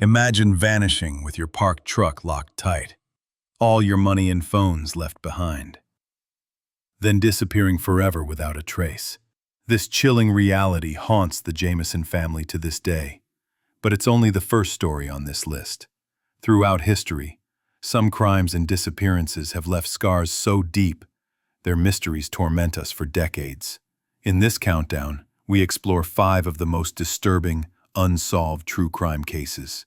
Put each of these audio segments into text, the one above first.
Imagine vanishing with your parked truck locked tight, all your money and phones left behind, then disappearing forever without a trace. This chilling reality haunts the Jamison family to this day, but it's only the first story on this list. Throughout history, some crimes and disappearances have left scars so deep, their mysteries torment us for decades. In this countdown, we explore 5 of the most disturbing, unsolved true crime cases.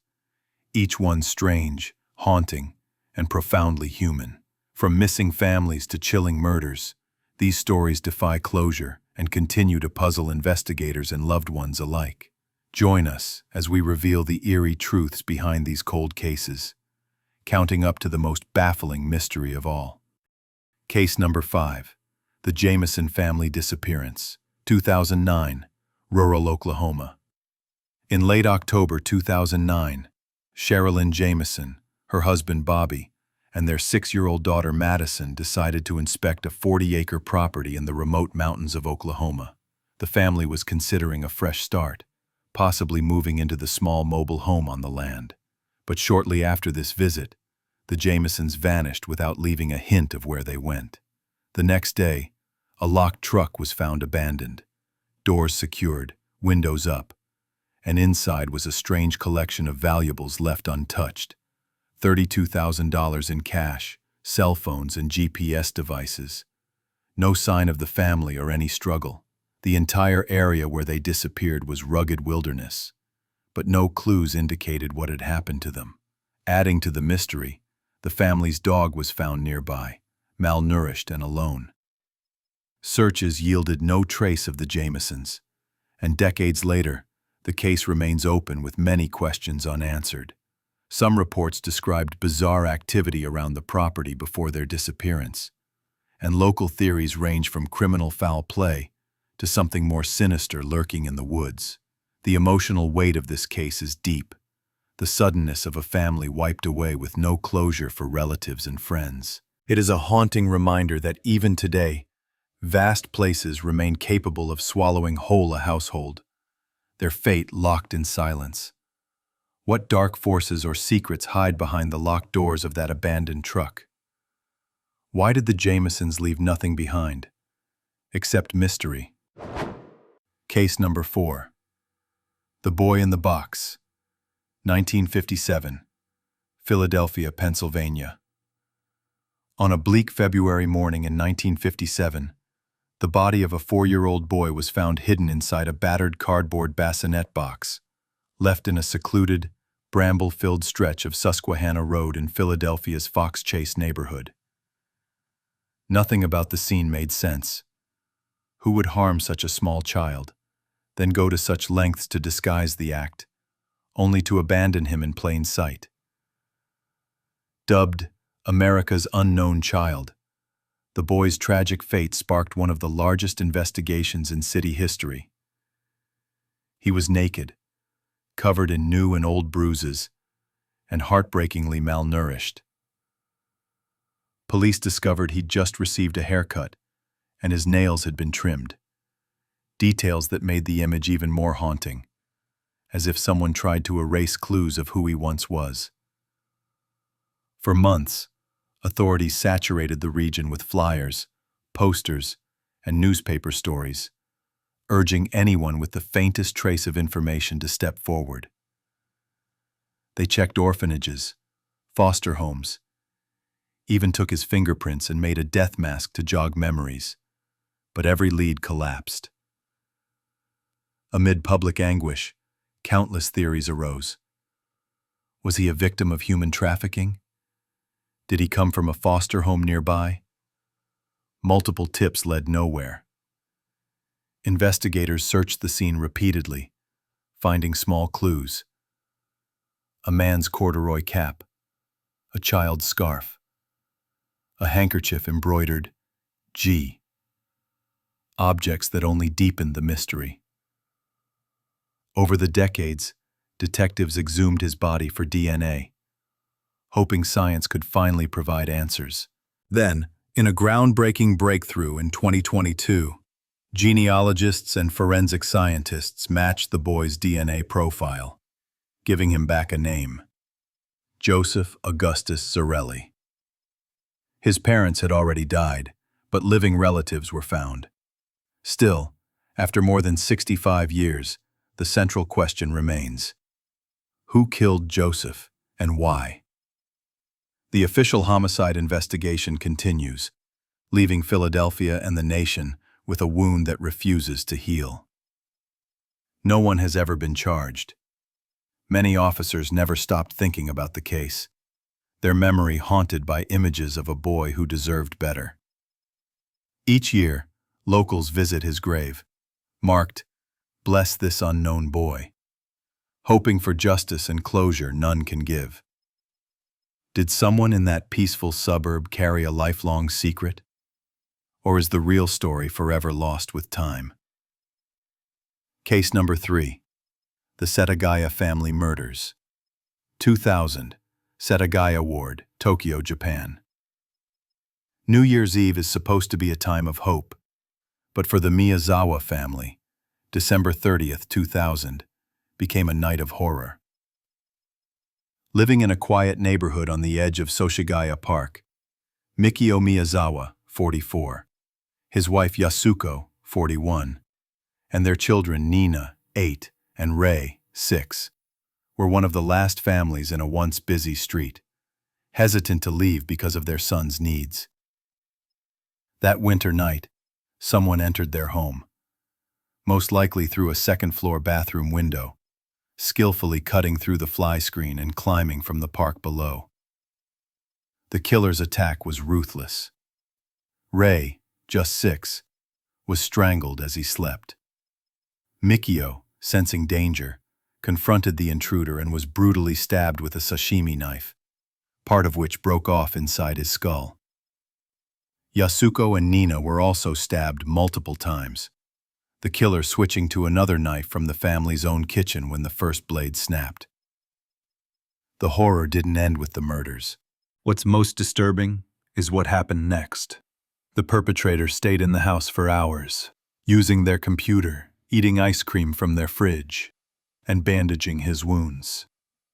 Each one strange, haunting, and profoundly human. From missing families to chilling murders, these stories defy closure and continue to puzzle investigators and loved ones alike. Join us as we reveal the eerie truths behind these cold cases, counting up to the most baffling mystery of all. Case number 5. The Jamison family disappearance, 2009, rural Oklahoma. In late October 2009, Sherilyn Jamison, her husband Bobby, and their 6-year-old daughter Madison decided to inspect a 40-acre property in the remote mountains of Oklahoma. The family was considering a fresh start, possibly moving into the small mobile home on the land. But shortly after this visit, the Jamisons vanished without leaving a hint of where they went. The next day, a locked truck was found abandoned, doors secured, windows up, and inside was a strange collection of valuables left untouched. $32,000 in cash, cell phones, and GPS devices. No sign of the family or any struggle. The entire area where they disappeared was rugged wilderness, but no clues indicated what had happened to them. Adding to the mystery, the family's dog was found nearby, malnourished and alone. Searches yielded no trace of the Jamisons, and decades later, the case remains open with many questions unanswered. Some reports described bizarre activity around the property before their disappearance, and local theories range from criminal foul play to something more sinister lurking in the woods. The emotional weight of this case is deep, the suddenness of a family wiped away with no closure for relatives and friends. It is a haunting reminder that even today, vast places remain capable of swallowing whole a household, their fate locked in silence. What dark forces or secrets hide behind the locked doors of that abandoned truck? Why did the Jamisons leave nothing behind, except mystery? Case number 4. The Boy in the Box, 1957, Philadelphia, Pennsylvania. On a bleak February morning in 1957, the body of a 4-year-old boy was found hidden inside a battered cardboard bassinet box, left in a secluded, bramble-filled stretch of Susquehanna Road in Philadelphia's Fox Chase neighborhood. Nothing about the scene made sense. Who would harm such a small child, then go to such lengths to disguise the act, only to abandon him in plain sight? Dubbed America's Unknown Child, the boy's tragic fate sparked one of the largest investigations in city history. He was naked, covered in new and old bruises, and heartbreakingly malnourished. Police discovered he'd just received a haircut, and his nails had been trimmed. Details that made the image even more haunting, as if someone tried to erase clues of who he once was. For months, authorities saturated the region with flyers, posters, and newspaper stories, urging anyone with the faintest trace of information to step forward. They checked orphanages, foster homes, even took his fingerprints and made a death mask to jog memories, but every lead collapsed. Amid public anguish, countless theories arose. Was he a victim of human trafficking? Did he come from a foster home nearby? Multiple tips led nowhere. Investigators searched the scene repeatedly, finding small clues. A man's corduroy cap, a child's scarf, a handkerchief embroidered G. Objects that only deepened the mystery. Over the decades, detectives exhumed his body for DNA, hoping science could finally provide answers. Then, in a groundbreaking breakthrough in 2022, genealogists and forensic scientists matched the boy's DNA profile. giving him back a name: Joseph Augustus Zarelli. His parents had already died, but living relatives were found. Still, after more than 65 years, the central question remains: who killed Joseph and why? The official homicide investigation continues, leaving Philadelphia and the nation with a wound that refuses to heal. No one has ever been charged. Many officers never stopped thinking about the case, their memory haunted by images of a boy who deserved better. Each year, locals visit his grave, marked, "Bless this unknown boy," hoping for justice and closure none can give. Did someone in that peaceful suburb carry a lifelong secret? Or is the real story forever lost with time? Case number 3. The Setagaya Family Murders. 2000, Setagaya Ward, Tokyo, Japan. New Year's Eve is supposed to be a time of hope, but for the Miyazawa family, December 30th, 2000, became a night of horror. Living in a quiet neighborhood on the edge of Setagaya Park, Mikio Miyazawa, 44, his wife Yasuko, 41, and their children Nina, 8, and Rei, 6, were one of the last families in a once busy street, hesitant to leave because of their son's needs. That winter night, someone entered their home, most likely through a second-floor bathroom window, skillfully cutting through the fly screen and climbing from the park below. The killer's attack was ruthless. Rei, just 6, was strangled as he slept. Mikio, sensing danger, confronted the intruder and was brutally stabbed with a sashimi knife, part of which broke off inside his skull. Yasuko and Nina were also stabbed multiple times, the killer switching to another knife from the family's own kitchen when the first blade snapped. The horror didn't end with the murders. What's most disturbing is what happened next. The perpetrator stayed in the house for hours, using their computer, eating ice cream from their fridge, and bandaging his wounds.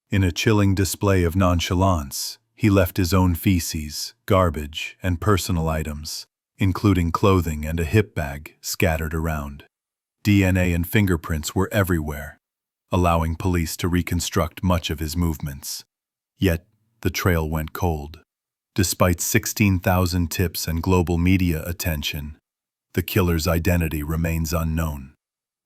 In a chilling display of nonchalance, he left his own feces, garbage, and personal items, including clothing and a hip bag, scattered around. DNA and fingerprints were everywhere, allowing police to reconstruct much of his movements. Yet, the trail went cold. Despite 16,000 tips and global media attention, the killer's identity remains unknown.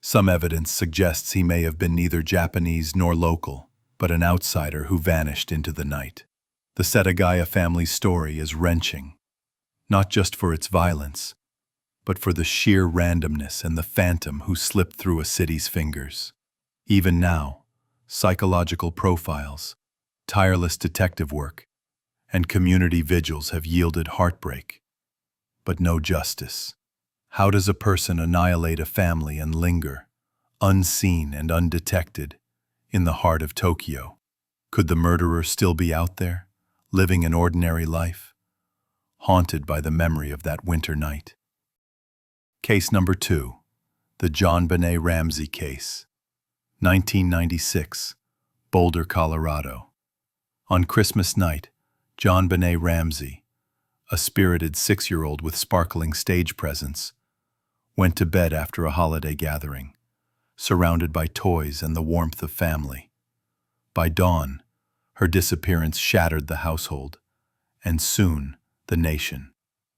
Some evidence suggests he may have been neither Japanese nor local, but an outsider who vanished into the night. The Setagaya family's story is wrenching, not just for its violence, but for the sheer randomness and the phantom who slipped through a city's fingers. Even now, psychological profiles, tireless detective work, and community vigils have yielded heartbreak, but no justice. How does a person annihilate a family and linger, unseen and undetected, in the heart of Tokyo? Could the murderer still be out there, living an ordinary life, haunted by the memory of that winter night? Case number 2, the JonBenét Ramsey case. 1996, Boulder, Colorado. On Christmas night, JonBenét Ramsey, a spirited 6-year-old with sparkling stage presence, went to bed after a holiday gathering, surrounded by toys and the warmth of family. By dawn, her disappearance shattered the household, and soon the nation.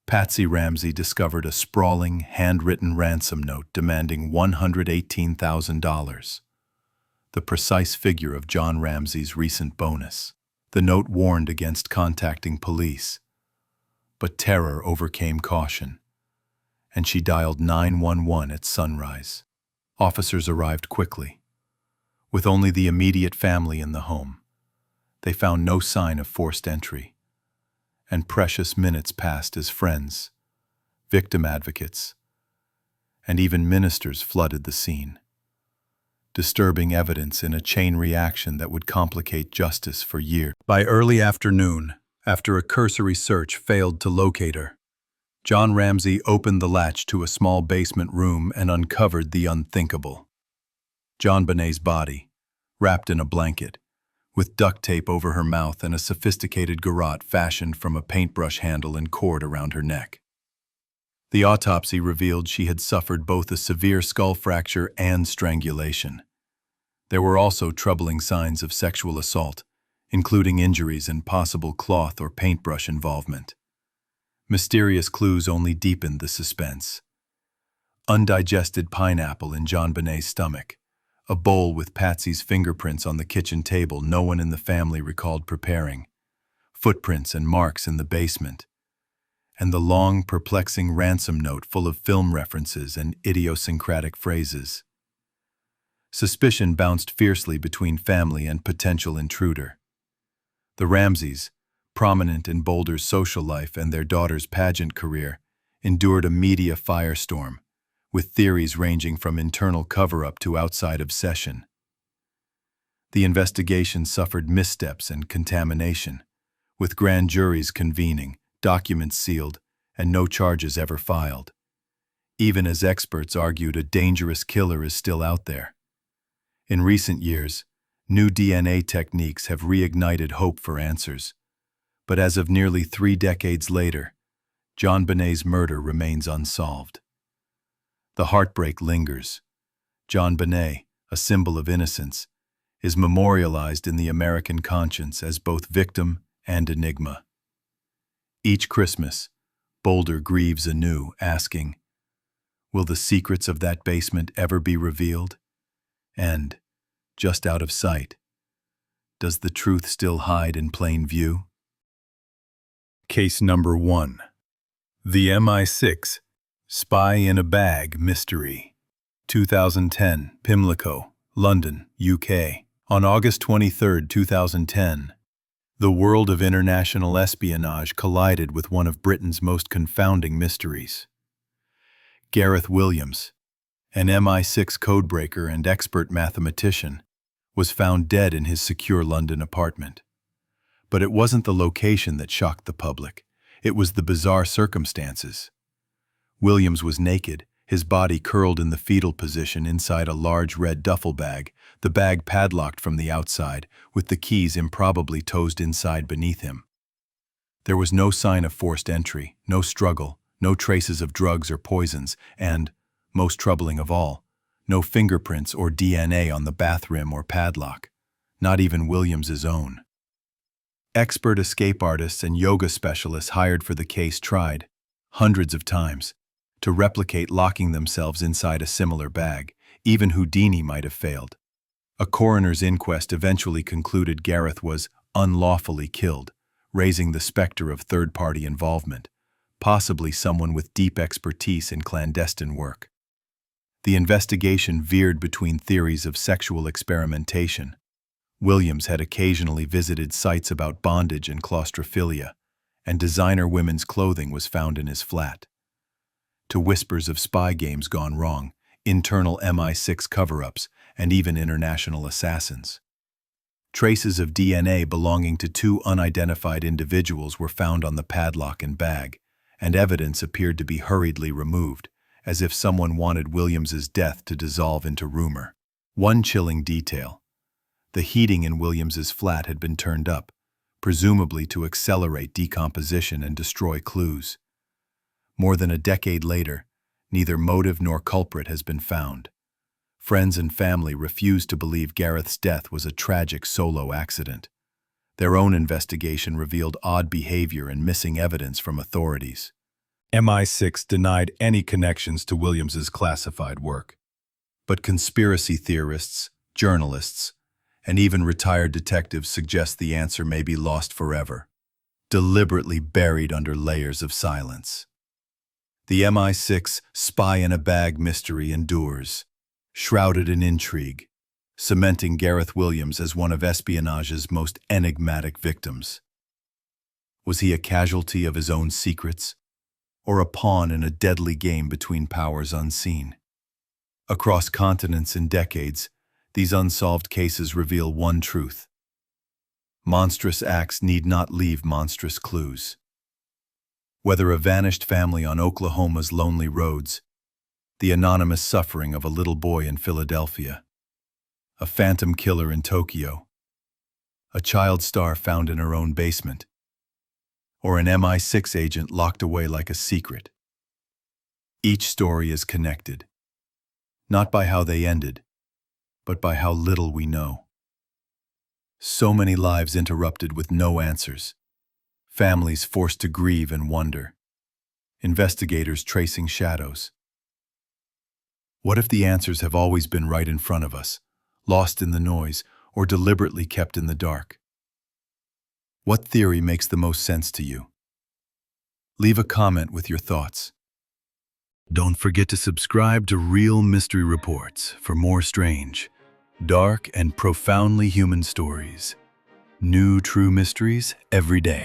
Patsy Ramsey discovered a sprawling, handwritten ransom note demanding $118,000, the precise figure of John Ramsey's recent bonus. The note warned against contacting police, but terror overcame caution, and she dialed 911 at sunrise. Officers arrived quickly. With only the immediate family in the home, they found no sign of forced entry, and precious minutes passed as friends, victim advocates, and even ministers flooded the scene, disturbing evidence in a chain reaction that would complicate justice for years. By early afternoon, after a cursory search failed to locate her, John Ramsey opened the latch to a small basement room and uncovered the unthinkable. JonBenét's body, wrapped in a blanket, with duct tape over her mouth and a sophisticated garrote fashioned from a paintbrush handle and cord around her neck. The autopsy revealed she had suffered both a severe skull fracture and strangulation. There were also troubling signs of sexual assault, including injuries and possible cloth or paintbrush involvement. Mysterious clues only deepened the suspense. Undigested pineapple in JonBenét's stomach, a bowl with Patsy's fingerprints on the kitchen table no one in the family recalled preparing, footprints and marks in the basement, and the long, perplexing ransom note full of film references and idiosyncratic phrases. Suspicion bounced fiercely between family and potential intruder. The Ramseys, prominent in Boulder's social life and their daughter's pageant career, endured a media firestorm, with theories ranging from internal cover-up to outside obsession. The investigation suffered missteps and contamination, with grand juries convening, documents sealed, and no charges ever filed. Even as experts argued a dangerous killer is still out there. In recent years, new DNA techniques have reignited hope for answers. But as of nearly 3 decades later, JonBenét's murder remains unsolved. The heartbreak lingers. JonBenét, a symbol of innocence, is memorialized in the American conscience as both victim and enigma. Each Christmas, Boulder grieves anew, asking, will the secrets of that basement ever be revealed? And, just out of sight, does the truth still hide in plain view? Case number 1. The MI6 Spy in a Bag Mystery. 2010, Pimlico, London, UK. On August 23, 2010, the world of international espionage collided with one of Britain's most confounding mysteries. Gareth Williams, an MI6 codebreaker and expert mathematician, was found dead in his secure London apartment. But it wasn't the location that shocked the public. It was the bizarre circumstances. Williams was naked, his body curled in the fetal position inside a large red duffel bag, the bag padlocked from the outside, with the keys improbably tossed inside beneath him. There was no sign of forced entry, no struggle, no traces of drugs or poisons, and, most troubling of all, no fingerprints or DNA on the bath rim or padlock, not even Williams's own. Expert escape artists and yoga specialists hired for the case tried, hundreds of times, to replicate locking themselves inside a similar bag. Even Houdini might have failed. A coroner's inquest eventually concluded Gareth was unlawfully killed, raising the specter of third-party involvement, possibly someone with deep expertise in clandestine work. The investigation veered between theories of sexual experimentation. Williams had occasionally visited sites about bondage and claustrophilia, and designer women's clothing was found in his flat. To whispers of spy games gone wrong, internal MI6 cover-ups, and even international assassins. Traces of DNA belonging to 2 unidentified individuals were found on the padlock and bag, and evidence appeared to be hurriedly removed, as if someone wanted Williams's death to dissolve into rumor. One chilling detail: the heating in Williams's flat had been turned up, presumably to accelerate decomposition and destroy clues. More than a decade later, neither motive nor culprit has been found. Friends and family refuse to believe Gareth's death was a tragic solo accident. Their own investigation revealed odd behavior and missing evidence from authorities. MI6 denied any connections to Williams's classified work. But conspiracy theorists, journalists, and even retired detectives suggest the answer may be lost forever, deliberately buried under layers of silence. The MI6 spy in a bag mystery endures, shrouded in intrigue, cementing Gareth Williams as one of espionage's most enigmatic victims. Was he a casualty of his own secrets, or a pawn in a deadly game between powers unseen? Across continents and decades, these unsolved cases reveal one truth: monstrous acts need not leave monstrous clues. Whether a vanished family on Oklahoma's lonely roads, the anonymous suffering of a little boy in Philadelphia, A phantom killer in Tokyo, a child star found in her own basement, or an MI6 agent locked away like a secret. Each story is connected, not by how they ended, but by how little we know. So many lives interrupted with no answers, families forced to grieve and wonder, investigators tracing shadows. What if the answers have always been right in front of us, lost in the noise, or deliberately kept in the dark? What theory makes the most sense to you? Leave a comment with your thoughts. Don't forget to subscribe to Real Mystery Reports for more strange, dark, and profoundly human stories. New true mysteries every day.